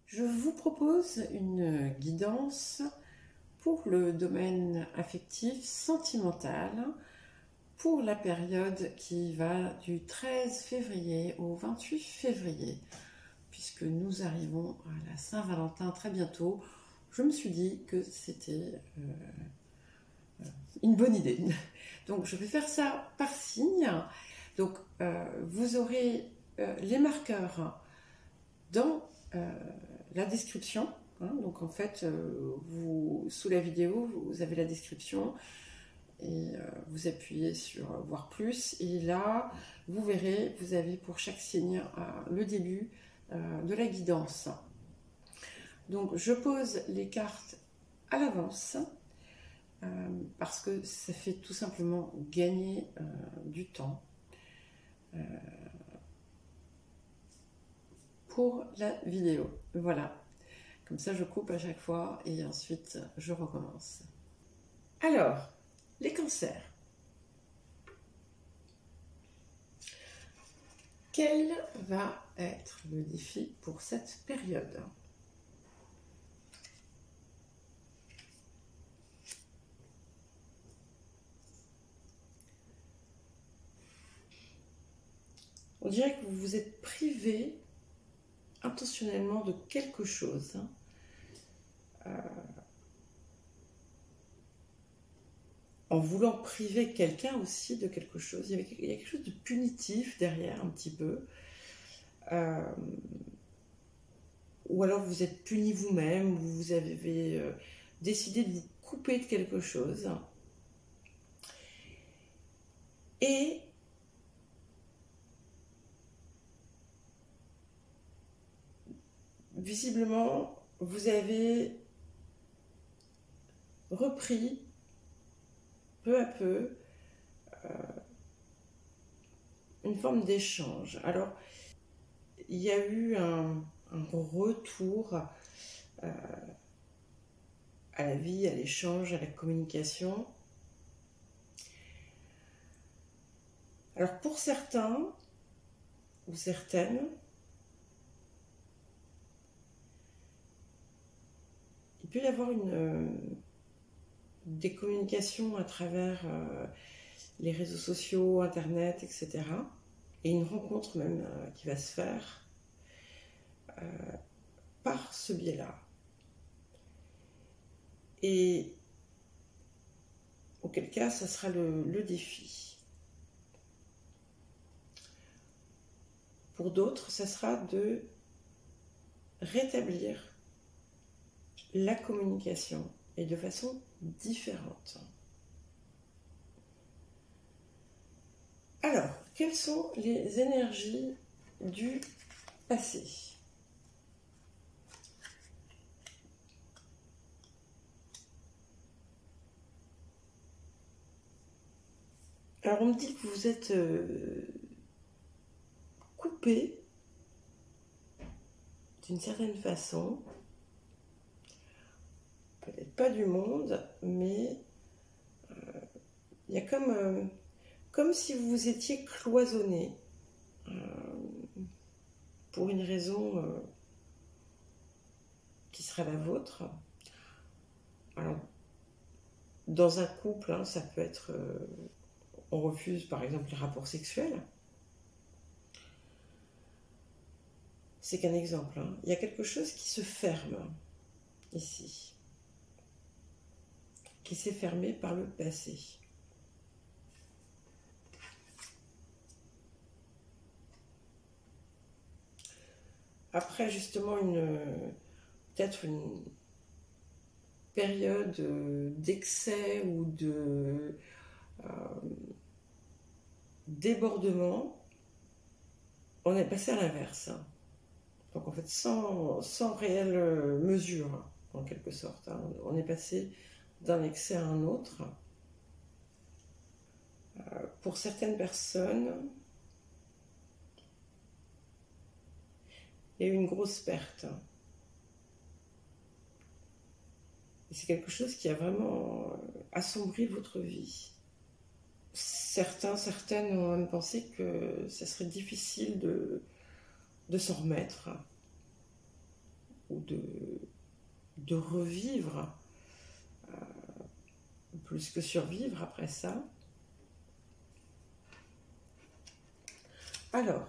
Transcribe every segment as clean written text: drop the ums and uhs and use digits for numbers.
Je vous propose une guidance pour le domaine affectif, sentimental, pour la période qui va du 13 février au 28 février. Puisque nous arrivons à la Saint-Valentin très bientôt, je me suis dit que c'était une bonne idée. Donc je vais faire ça par signe. Donc vous aurez les marqueurs dans la description. Donc en fait, sous la vidéo, vous avez la description et vous appuyez sur voir plus. Et là, vous verrez, vous avez pour chaque signe le début de la guidance. Donc je pose les cartes à l'avance parce que ça fait tout simplement gagner du temps pour la vidéo. Voilà. Comme ça, je coupe à chaque fois et ensuite, je recommence. Alors, les cancers. Quel va être le défi pour cette période ? On dirait que vous vous êtes privé intentionnellement de quelque chose. En voulant priver quelqu'un aussi de quelque chose. Il y a quelque chose de punitif derrière un petit peu. Ou alors vous êtes puni vous-même, ou vous avez décidé de vous couper de quelque chose. Et visiblement, vous avez repris peu à peu une forme d'échange. Alors, il y a eu un retour à la vie, à l'échange, à la communication. Alors, pour certains ou certaines, il peut y avoir des communications à travers les réseaux sociaux, Internet, etc. Et une rencontre même qui va se faire par ce biais-là. Et auquel cas, ça sera le défi. Pour d'autres, ça sera de rétablir la communication et de façon différente. Alors, quelles sont les énergies du passé ? Alors, on me dit que vous êtes coupé d'une certaine façon, peut-être pas du monde, mais il y a comme si vous vous étiez cloisonné pour une raison qui sera la vôtre. Alors, dans un couple, ça peut être... on refuse par exemple les rapports sexuels. C'est qu'un exemple. Il y a quelque chose qui se ferme ici, qui s'est fermé par le passé. Après justement peut-être une période d'excès ou de débordement, on est passé à l'inverse. Donc en fait sans réelle mesure, en quelque sorte. On est passé d'un excès à un autre. Pour certaines personnes, il y a eu une grosse perte. Et c'est quelque chose qui a vraiment assombri votre vie. Certaines ont même pensé que ça serait difficile de s'en remettre, ou de revivre, plus que survivre après ça. Alors,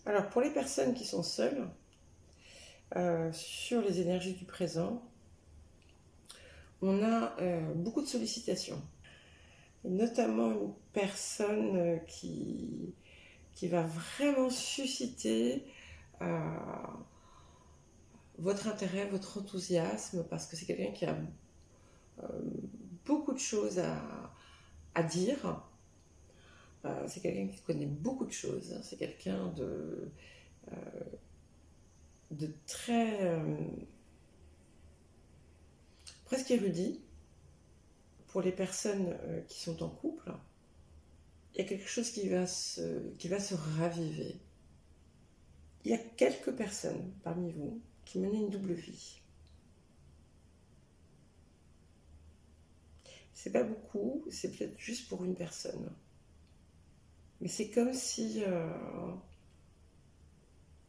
alors pour les personnes qui sont seules, sur les énergies du présent, on a beaucoup de sollicitations. Et notamment une personne qui va vraiment susciter votre intérêt, votre enthousiasme, parce que c'est quelqu'un qui a beaucoup de choses à dire. C'est quelqu'un qui connaît beaucoup de choses. C'est quelqu'un de très presque érudit. Pour les personnes qui sont en couple, il y a quelque chose qui va se raviver. Il y a quelques personnes parmi vous qui mènent une double vie. C'est pas beaucoup, c'est peut-être juste pour une personne. Mais c'est comme si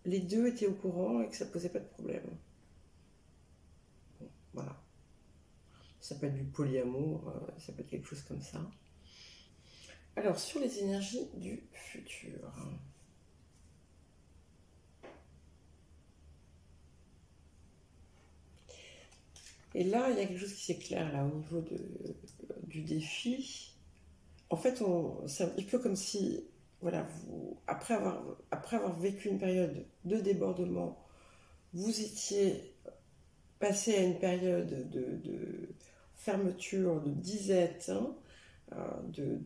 les deux étaient au courant et que ça posait pas de problème. Bon, voilà. Ça peut être du polyamour, ça peut être quelque chose comme ça. Alors, sur les énergies du futur. Et là, il y a quelque chose qui s'éclaire là au niveau du défi. En fait, c'est un petit peu comme si, voilà, après avoir vécu une période de débordement, vous étiez passé à une période de fermeture, de disette, hein, de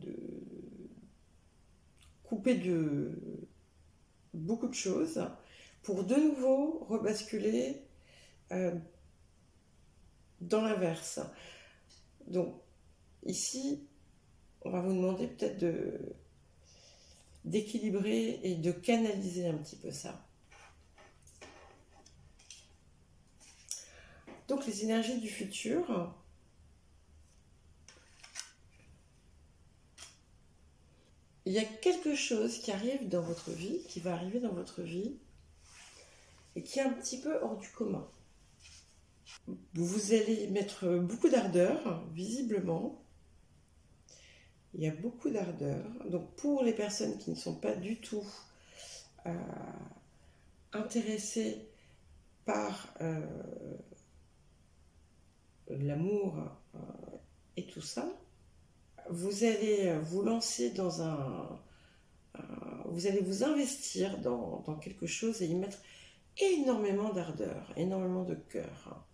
couper de beaucoup de choses, pour de nouveau rebasculer dans l'inverse. Donc, ici, on va vous demander peut-être d'équilibrer et de canaliser un petit peu ça. Donc, les énergies du futur. Il y a quelque chose qui arrive dans votre vie, qui va arriver dans votre vie, et qui est un petit peu hors du commun. Vous allez mettre beaucoup d'ardeur, visiblement. Il y a beaucoup d'ardeur. Donc pour les personnes qui ne sont pas du tout intéressées par l'amour et tout ça, vous allez vous lancer dans vous allez vous investir dans quelque chose et y mettre énormément d'ardeur, énormément de cœur.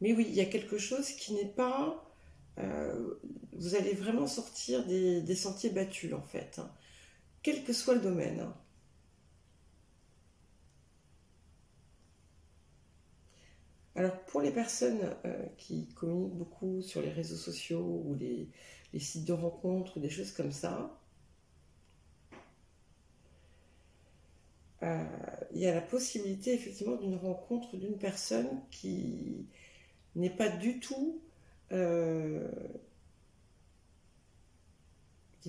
Mais oui, il y a quelque chose qui n'est pas... vous allez vraiment sortir des sentiers battus, en fait, hein, quel que soit le domaine. Hein. Alors, pour les personnes qui communiquent beaucoup sur les réseaux sociaux ou les sites de rencontres ou des choses comme ça, il y a la possibilité, effectivement, d'une rencontre d'une personne qui n'est pas du tout... qui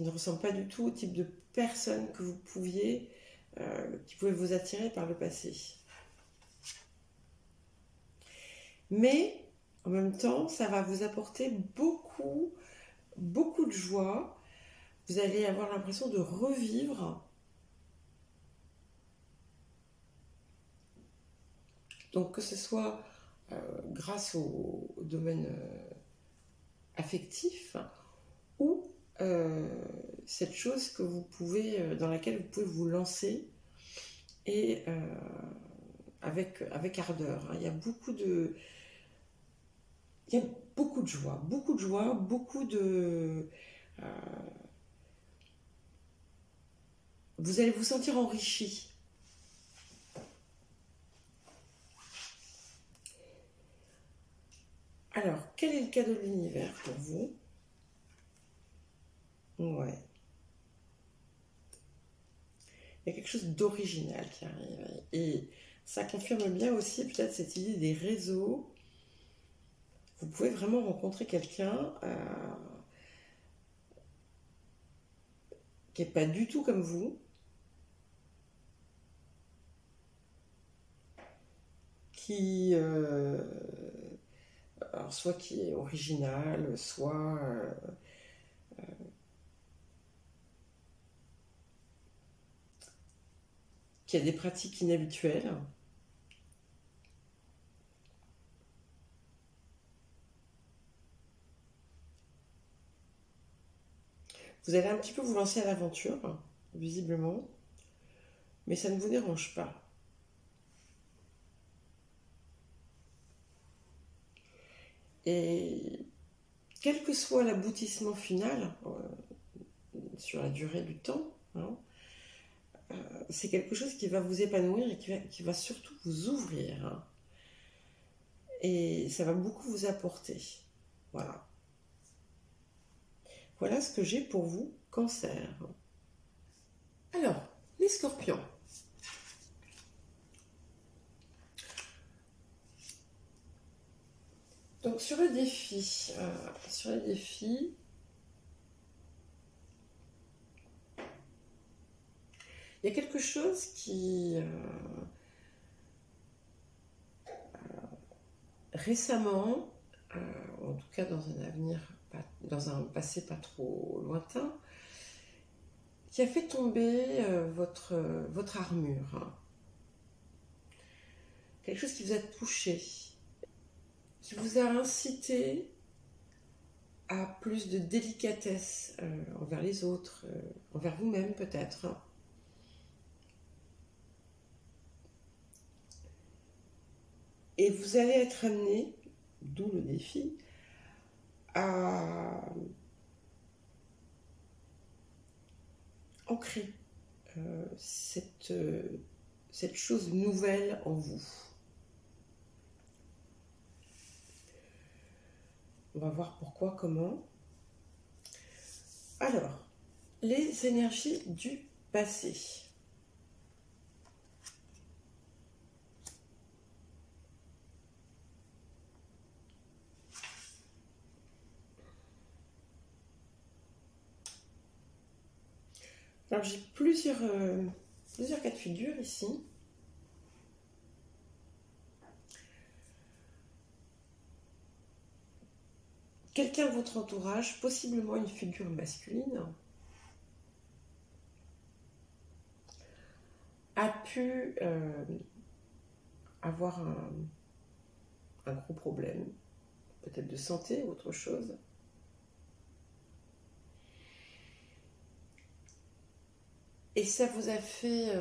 ne ressemble pas du tout au type de personne que vous pouviez... qui pouvait vous attirer par le passé. Mais en même temps, ça va vous apporter beaucoup de joie. Vous allez avoir l'impression de revivre. Donc que ce soit grâce au domaine affectif ou cette chose que vous pouvez, dans laquelle vous pouvez vous lancer et avec ardeur. Hein. Il y a beaucoup de joie, beaucoup de... vous allez vous sentir enrichi. Alors, quel est le cadeau de l'univers pour vous? Ouais. il y a quelque chose d'original qui arrive. Et ça confirme bien aussi peut-être cette idée des réseaux. Vous pouvez vraiment rencontrer quelqu'un qui n'est pas du tout comme vous, qui, alors soit qui est original, soit qui a des pratiques inhabituelles. Vous allez un petit peu vous lancer à l'aventure, visiblement, mais ça ne vous dérange pas. Et quel que soit l'aboutissement final, sur la durée du temps, hein, c'est quelque chose qui va vous épanouir et qui va surtout vous ouvrir. Hein. Et ça va beaucoup vous apporter. Voilà. Voilà ce que j'ai pour vous, Cancer. Alors, les Scorpions. Donc sur le défi, il y a quelque chose qui récemment, en tout cas dans un avenir, dans un passé pas trop lointain, qui a fait tomber votre armure. Hein. Quelque chose qui vous a touché, qui vous a incité à plus de délicatesse envers les autres, envers vous-même peut-être. Hein. Et vous allez être amené, d'où le défi, à ancrer cette chose nouvelle en vous. On va voir pourquoi, comment. Alors, les énergies du passé. Alors, j'ai plusieurs cas de figure ici. Quelqu'un de votre entourage, possiblement une figure masculine, a pu avoir un gros problème, peut-être de santé ou autre chose. Et ça vous a fait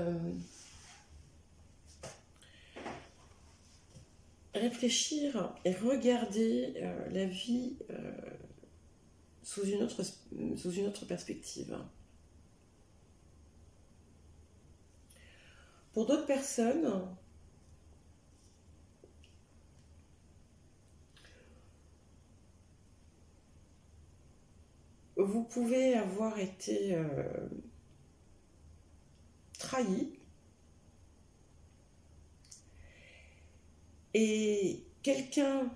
réfléchir et regarder la vie sous une autre perspective. Pour d'autres personnes, vous pouvez avoir été trahi et quelqu'un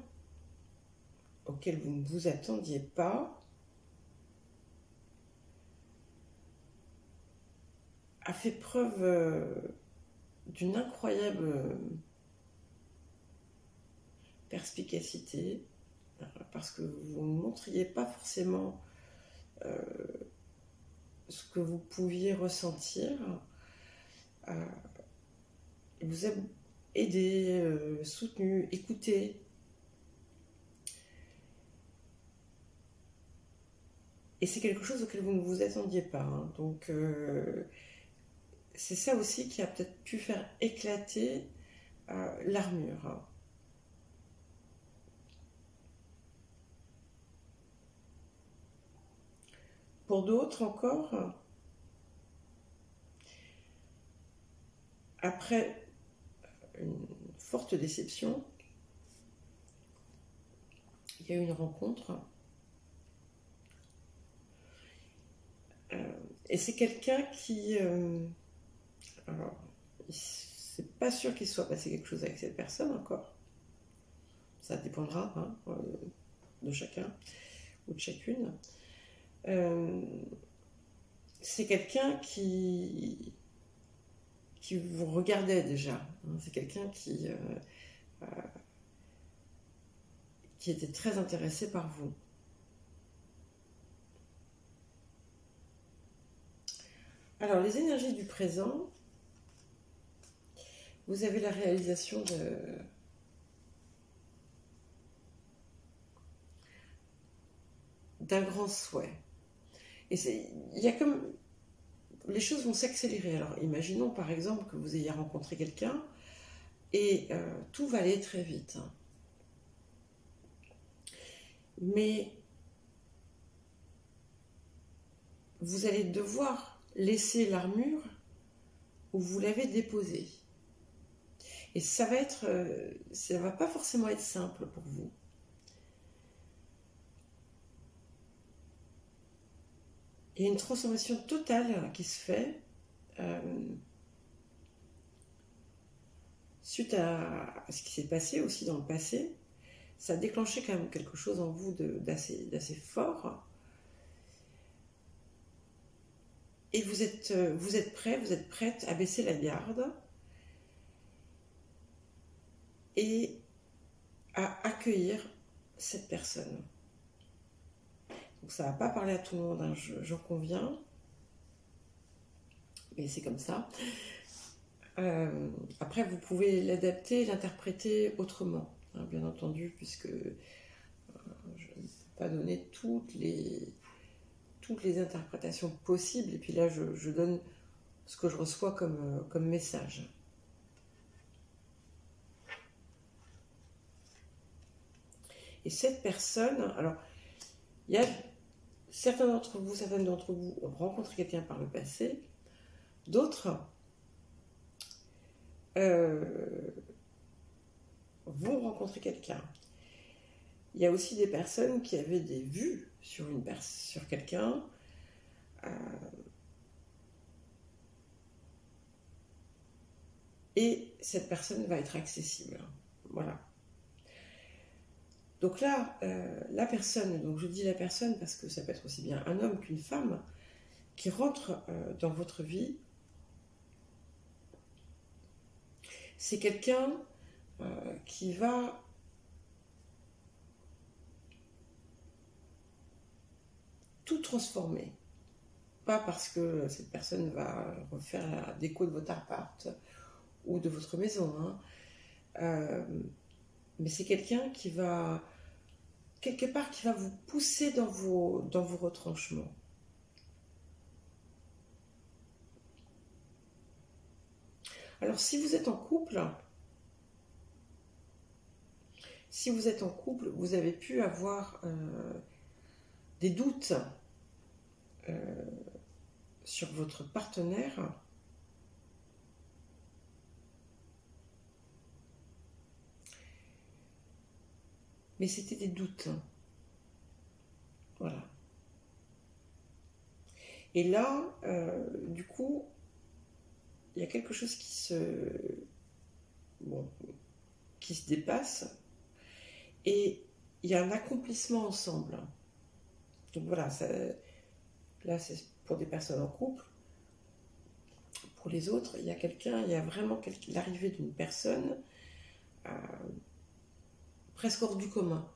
auquel vous ne vous attendiez pas a fait preuve d'une incroyable perspicacité parce que vous ne montriez pas forcément ce que vous pouviez ressentir. Il vous a aidé, soutenu, écouté. Et c'est quelque chose auquel vous ne vous attendiez pas. Hein. Donc, c'est ça aussi qui a peut-être pu faire éclater l'armure. Pour d'autres encore, après une forte déception, il y a eu une rencontre. Et c'est quelqu'un qui Alors, c'est pas sûr qu'il soit passé quelque chose avec cette personne encore. Ça dépendra de chacun ou de chacune. C'est quelqu'un qui vous regardait déjà. C'est quelqu'un qui était très intéressé par vous. Alors, les énergies du présent, vous avez la réalisation d'un grand souhait. Et il y a comme... Les choses vont s'accélérer. Alors, imaginons par exemple que vous ayez rencontré quelqu'un et tout va aller très vite. Mais vous allez devoir laisser l'armure où vous l'avez déposée. Et ça va pas forcément être simple pour vous. Il y a une transformation totale qui se fait suite à ce qui s'est passé aussi dans le passé. Ça a déclenché quand même quelque chose en vous d'assez fort. Et vous êtes prêt, vous êtes prête à baisser la garde et à accueillir cette personne. Donc ça ne va pas parler à tout le monde, hein, j'en conviens, mais c'est comme ça. Après, vous pouvez l'adapter, l'interpréter autrement, hein, bien entendu, puisque je ne peux pas donner toutes les interprétations possibles, et puis là, je donne ce que je reçois comme message. Et cette personne, alors, il y a certaines d'entre vous ont rencontré quelqu'un par le passé, d'autres vont rencontrer quelqu'un. Il y a aussi des personnes qui avaient des vues sur quelqu'un, et cette personne va être accessible. Voilà. Donc là, la personne, donc je dis la personne parce que ça peut être aussi bien un homme qu'une femme, qui rentre dans votre vie, c'est quelqu'un qui va tout transformer. Pas parce que cette personne va refaire la déco de votre appart ou de votre maison, hein. Mais c'est quelqu'un qui va, quelque part, qui va vous pousser dans vos retranchements. Alors, si vous êtes en couple, vous avez pu avoir des doutes sur votre partenaire. Mais c'était des doutes. Voilà. Et là, du coup, il y a quelque chose qui se dépasse. Et il y a un accomplissement ensemble. Donc voilà, là c'est pour des personnes en couple. Pour les autres, il y a vraiment l'arrivée d'une personne presque hors du commun.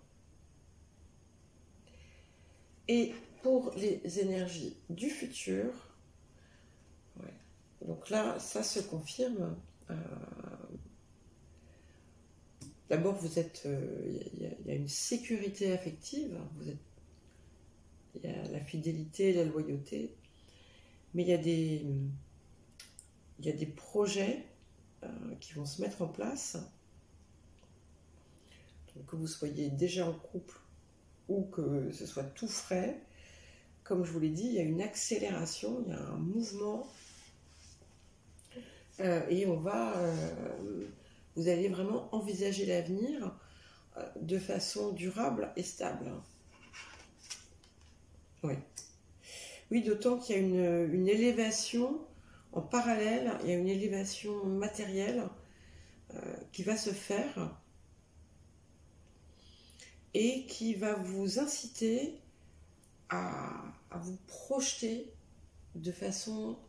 Et pour les énergies du futur, ouais, donc là, ça se confirme. D'abord, il y a une sécurité affective, il y a la fidélité, la loyauté, mais il y a des projets qui vont se mettre en place. Donc, que vous soyez déjà en couple ou que ce soit tout frais, comme je vous l'ai dit, il y a une accélération, il y a un mouvement, et vous allez vraiment envisager l'avenir de façon durable et stable. Oui, d'autant qu'il y a une élévation en parallèle, il y a une élévation matérielle qui va se faire et qui va vous inciter à vous projeter de façon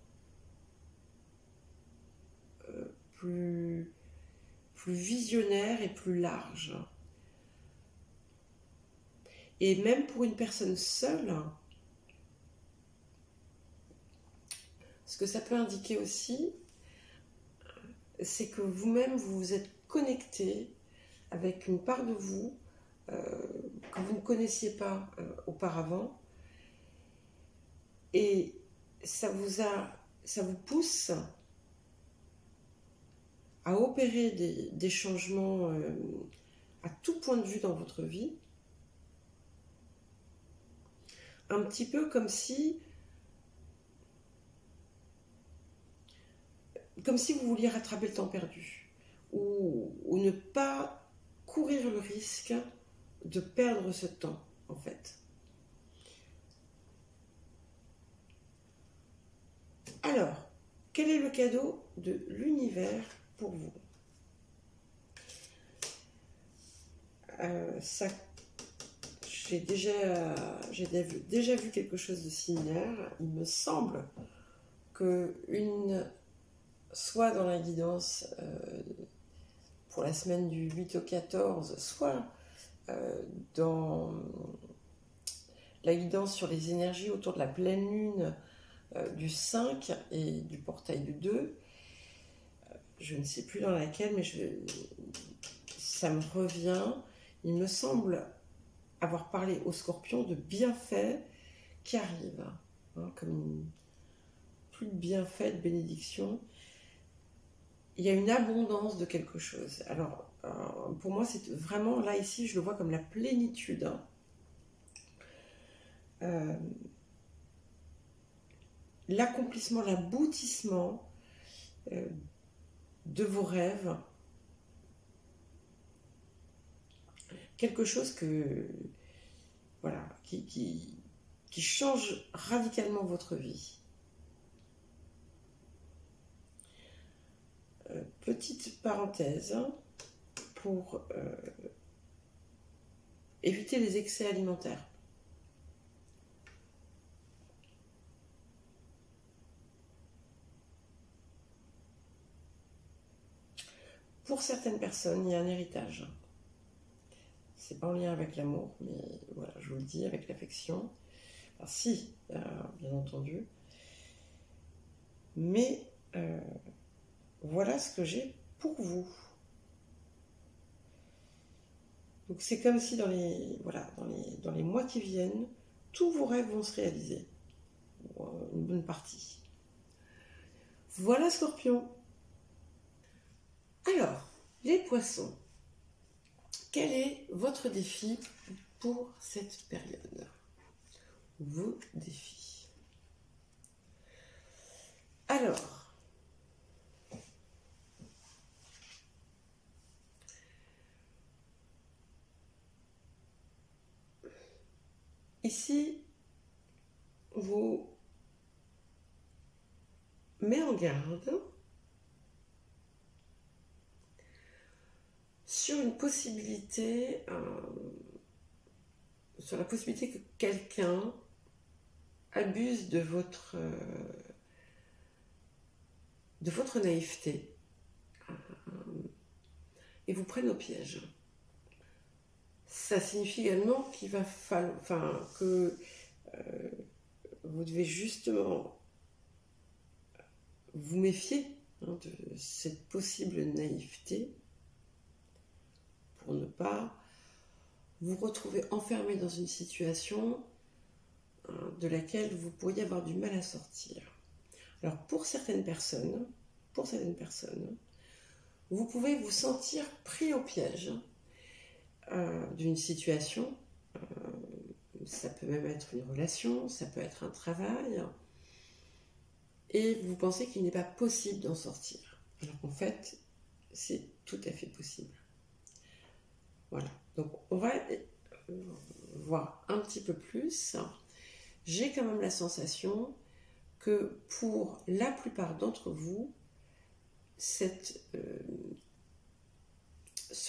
plus visionnaire et plus large. Et même pour une personne seule, ce que ça peut indiquer aussi, c'est que vous-même, vous vous êtes connecté avec une part de vous que vous ne connaissiez pas auparavant. Et ça vous pousse à opérer des changements à tout point de vue dans votre vie. Un petit peu comme si vous vouliez rattraper le temps perdu ou ne pas courir le risque de perdre ce temps, en fait. Alors, quel est le cadeau de l'univers pour vous? J'ai déjà vu quelque chose de similaire. Il me semble que soit dans la guidance pour la semaine du 8 au 14, soit dans la guidance sur les énergies autour de la pleine lune du 5 et du portail du 2, je ne sais plus dans laquelle, mais ça me revient. Il me semble avoir parlé aux scorpions de bienfaits qui arrivent, comme plus de bienfaits, de bénédictions. Il y a une abondance de quelque chose. Alors, pour moi, c'est vraiment, là, ici, je le vois comme la plénitude. L'accomplissement, l'aboutissement de vos rêves. Quelque chose qui change radicalement votre vie. Petite parenthèse pour éviter les excès alimentaires. Pour certaines personnes, il y a un héritage. C'est pas en lien avec l'amour, mais voilà, je vous le dis, avec l'affection. Enfin, si, bien entendu. Mais voilà ce que j'ai pour vous. Donc c'est comme si dans les mois qui viennent, tous vos rêves vont se réaliser. Une bonne partie. Voilà, Scorpion. Alors, les poissons. Quel est votre défi pour cette période? Vos défis. Alors, ici, vous met en garde sur une possibilité, sur la possibilité que quelqu'un abuse de votre naïveté et vous prenne au piège. Ça signifie également qu'il va falloir, que vous devez justement vous méfier de cette possible naïveté pour ne pas vous retrouver enfermé dans une situation de laquelle vous pourriez avoir du mal à sortir. Alors pour certaines personnes, vous pouvez vous sentir pris au piège d'une situation. Ça peut même être une relation, ça peut être un travail, et vous pensez qu'il n'est pas possible d'en sortir. Alors qu'en fait, c'est tout à fait possible. Voilà, donc on va voir un petit peu plus. J'ai quand même la sensation que pour la plupart d'entre vous, ce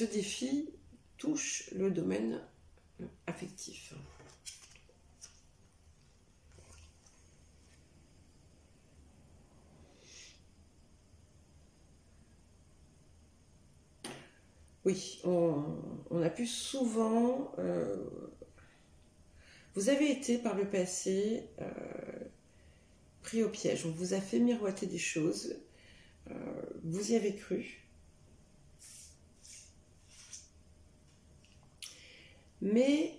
défi touche le domaine affectif. Oui, on a pu souvent... vous avez été par le passé pris au piège. On vous a fait miroiter des choses. Vous y avez cru. Mais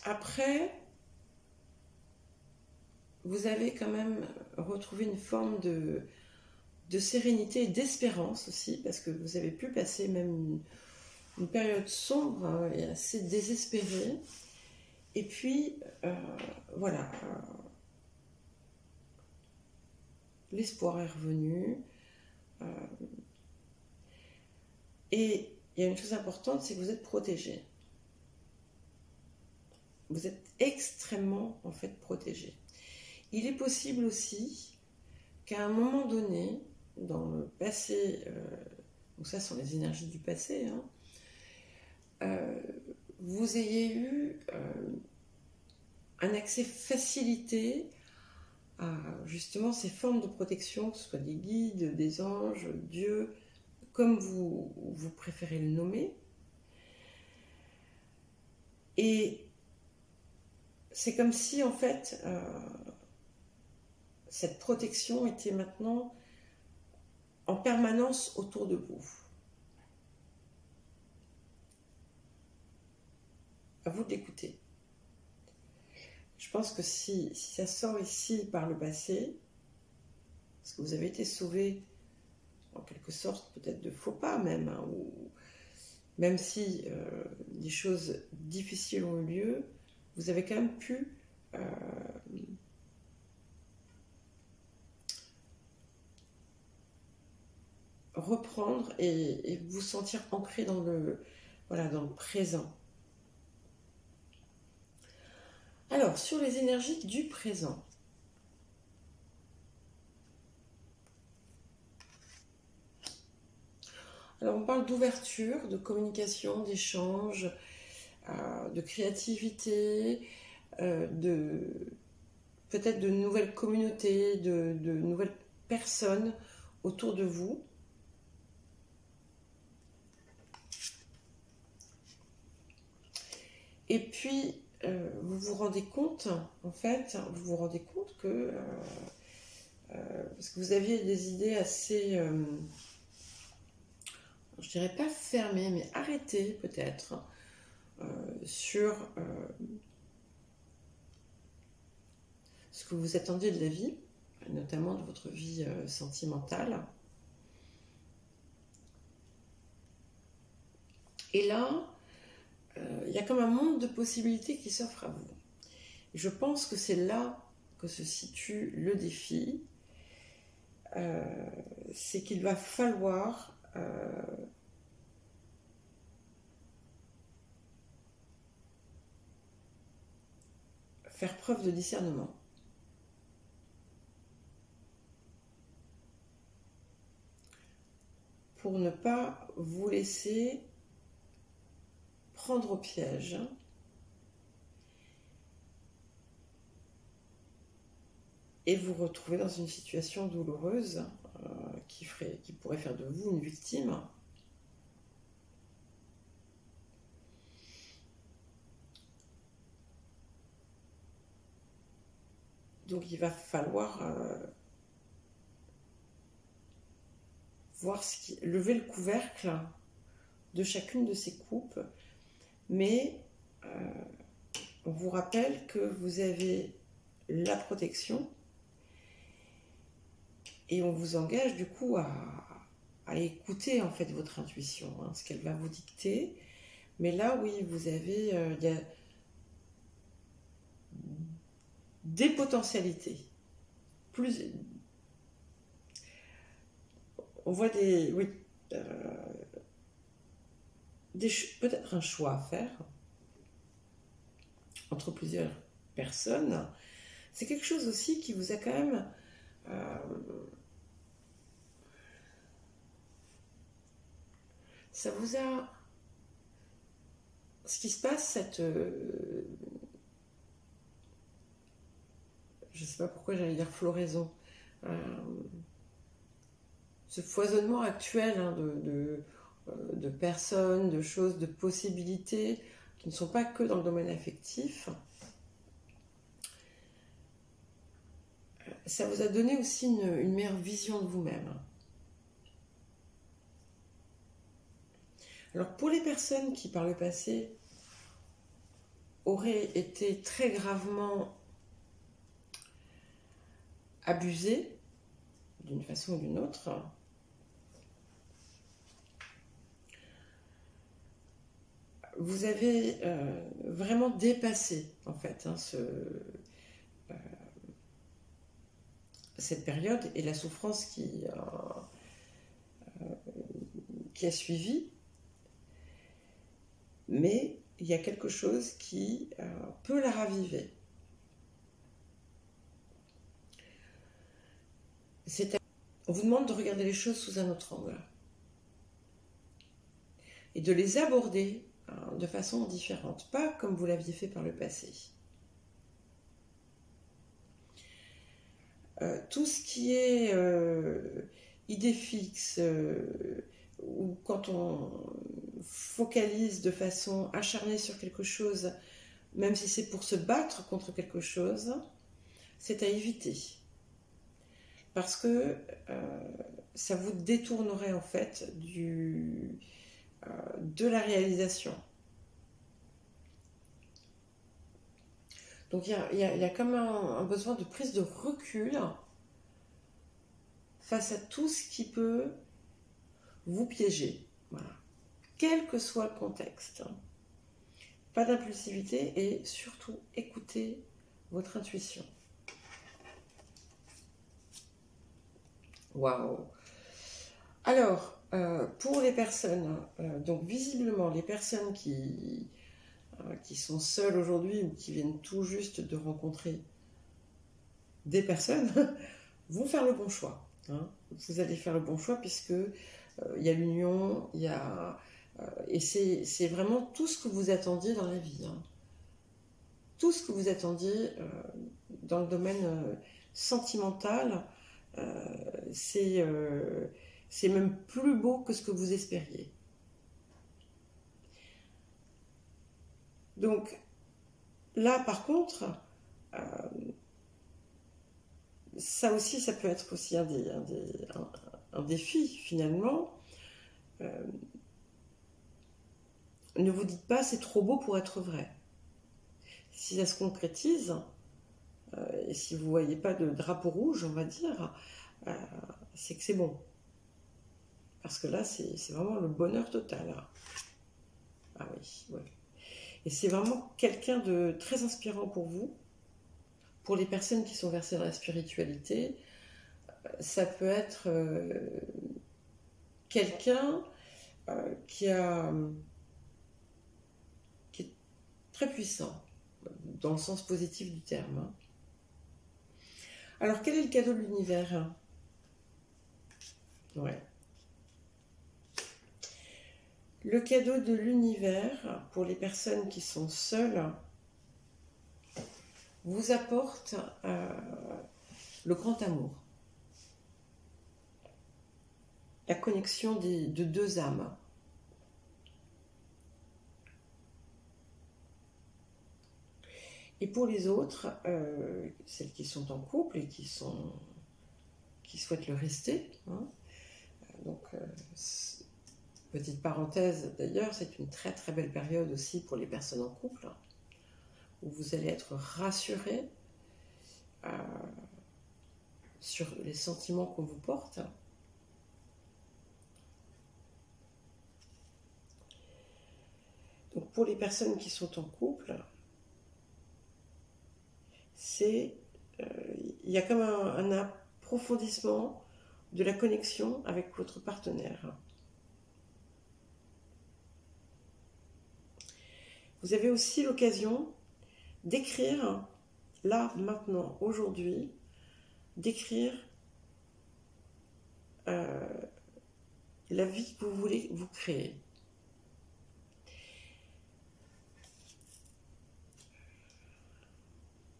après, vous avez quand même retrouvé une forme de sérénité et d'espérance aussi, parce que vous avez pu passer même une période sombre et assez désespérée. Et puis, voilà, l'espoir est revenu. Et il y a une chose importante, c'est que vous êtes protégé. Vous êtes extrêmement, en fait, protégé. Il est possible aussi qu'à un moment donné, dans le passé, donc ça sont les énergies du passé, vous ayez eu un accès facilité à justement ces formes de protection, que ce soit des guides, des anges, Dieu, comme vous préférez le nommer. Et c'est comme si en fait cette protection était maintenant en permanence autour de vous. À vous de l'écouter. Je pense que si ça sort ici par le passé, parce que vous avez été sauvé en quelque sorte peut-être de faux pas même, ou même si des choses difficiles ont eu lieu, vous avez quand même pu reprendre et vous sentir ancré dans le présent. Alors, sur les énergies du présent. Alors, on parle d'ouverture, de communication, d'échange, de créativité, peut-être de nouvelles communautés, de nouvelles personnes autour de vous. Et puis, vous vous rendez compte, en fait, que, parce que vous aviez des idées assez, je dirais pas fermées, mais arrêtées peut-être, sur ce que vous attendiez de la vie, notamment de votre vie sentimentale. Et là, il y a comme un monde de possibilités qui s'offre à vous. Je pense que c'est là que se situe le défi. C'est qu'il va falloir faire preuve de discernement. Pour ne pas vous laisser prendre au piège et vous retrouver dans une situation douloureuse qui pourrait faire de vous une victime. Donc il va falloir lever le couvercle de chacune de ces coupes, mais on vous rappelle que vous avez la protection et on vous engage du coup à écouter en fait votre intuition, ce qu'elle va vous dicter. Mais là, oui, vous avez il y a des potentialités. On voit peut-être un choix à faire entre plusieurs personnes, c'est quelque chose aussi qui vous a quand même... ça vous a... Ce qui se passe, cette... je ne sais pas pourquoi j'allais dire floraison. Ce foisonnement actuel hein, de personnes, de choses, de possibilités qui ne sont pas que dans le domaine affectif, ça vous a donné aussi une meilleure vision de vous-même. Alors pour les personnes qui par le passé auraient été très gravement abusées d'une façon ou d'une autre, vous avez vraiment dépassé en fait hein, cette période et la souffrance qui a suivi, mais il y a quelque chose qui peut la raviver. On vous demande de regarder les choses sous un autre angle et de les aborder de façon différente, pas comme vous l'aviez fait par le passé. Tout ce qui est idée fixe, ou quand on focalise de façon acharnée sur quelque chose, même si c'est pour se battre contre quelque chose, c'est à éviter. Parce que ça vous détournerait en fait de la réalisation. Donc il y a comme un besoin de prise de recul face à tout ce qui peut vous piéger. Voilà. Quel que soit le contexte. Pas d'impulsivité et surtout écoutez votre intuition. Waouh! Alors, pour les personnes, donc visiblement les personnes qui sont seules aujourd'hui ou qui viennent tout juste de rencontrer des personnes, vont faire le bon choix. Hein. Vous allez faire le bon choix puisque il y a l'union, il y a... et c'est vraiment tout ce que vous attendiez dans la vie. Hein. Tout ce que vous attendiez dans le domaine sentimental, c'est même plus beau que ce que vous espériez. Donc là, par contre, ça aussi, ça peut être aussi un défi finalement. Ne vous dites pas c'est trop beau pour être vrai. Si ça se concrétise, et si vous ne voyez pas de drapeau rouge, on va dire, c'est que c'est bon. Parce que là, c'est vraiment le bonheur total. Ah oui, ouais. Et c'est vraiment quelqu'un de très inspirant pour vous. Pour les personnes qui sont versées dans la spiritualité, ça peut être quelqu'un qui est très puissant, dans le sens positif du terme. Alors, quel est le cadeau de l'univers? Ouais. Le cadeau de l'univers, pour les personnes qui sont seules, vous apporte le grand amour. La connexion de deux âmes. Et pour les autres, celles qui sont en couple et qui souhaitent le rester, hein, donc petite parenthèse d'ailleurs, c'est une très très belle période aussi pour les personnes en couple, où vous allez être rassurés sur les sentiments qu'on vous porte. Donc pour les personnes qui sont en couple, il y a comme un approfondissement de la connexion avec votre partenaire. Vous avez aussi l'occasion d'écrire là, maintenant, aujourd'hui, d'écrire la vie que vous voulez vous créer.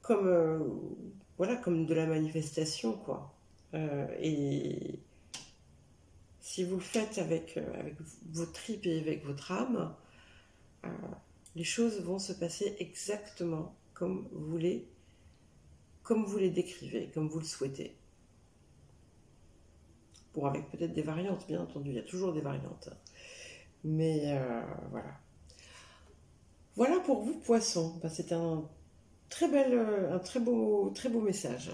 Comme, voilà, comme de la manifestation, quoi. Et si vous le faites avec vos tripes et avec votre âme, euh, les choses vont se passer exactement comme vous les décrivez, comme vous le souhaitez. Bon, avec peut-être des variantes, bien entendu, il y a toujours des variantes. Mais voilà. Voilà pour vous, poissons. Ben, c'est un très beau message.